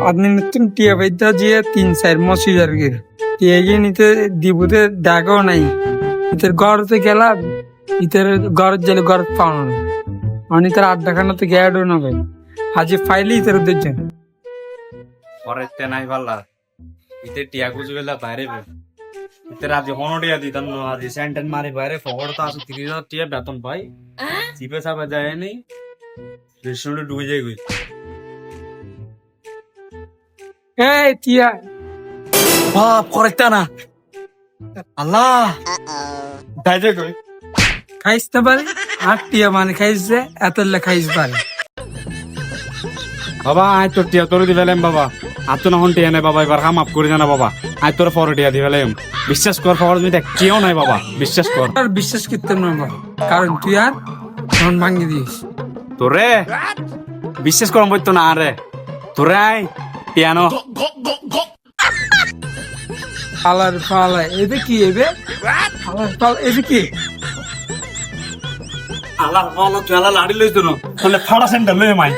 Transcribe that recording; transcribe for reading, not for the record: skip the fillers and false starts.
আপনি নতুন টিয়া বাইদা দিয়ে 3-4 মাস হয়ে গেল টিয়া গিয়ে নিতে দিবুতে ডাকও নাই ইতের ঘরতে গেলা ইতের ঘর গেলে ঘর পাওয়া না মানে তার 8 টাকা না তো গ্যাডও না ভাই আজ ফাইলি ইতের দেখছেন পরেতে নাই পাল্লা ইতে টিয়া গুজু গেলা বাইরে ইতে রাজি হনডিয়া দিতাম না আজ সেন্টেন মারি বাইরে ফগড় তো আছে 30,000 টিয়া বেতন পাই চিপে চাপে যায় নি রেস্টুরেন্টে ডুবে যাই গই এই টিয়া বাপ করেক্টা না আল্লাহ দাইজে গই খাইস না পারে আর টিয়া মানে খাইছে এতলে খাইস পারে বাবা আয় তোর টিয়া তোর দিবেলাম বাবা আর তো না হন টিয়া নাই বাবা এবার মাফ করে জানা বাবা আয় তোর পরে টিয়া দিবেলাম বিশ্বাস কর ফগড় তুমি দেখ কেউ নাই বাবা বিশ্বাস কর আর বিশ্বাস করতে না বাবা কারণ তুই আর মন ভাঙি দিস তোরে বিশ্বাস করম বইতো না আরে তোরে আয় পিয়ানো পালার পালা এবে কি এবে পালার পালা এবে কি আল্লাহ আল্লাহ তুই আল্লাহ লাড়ি লইছ না তাহলে ফাড়া সেন্টার লই মাই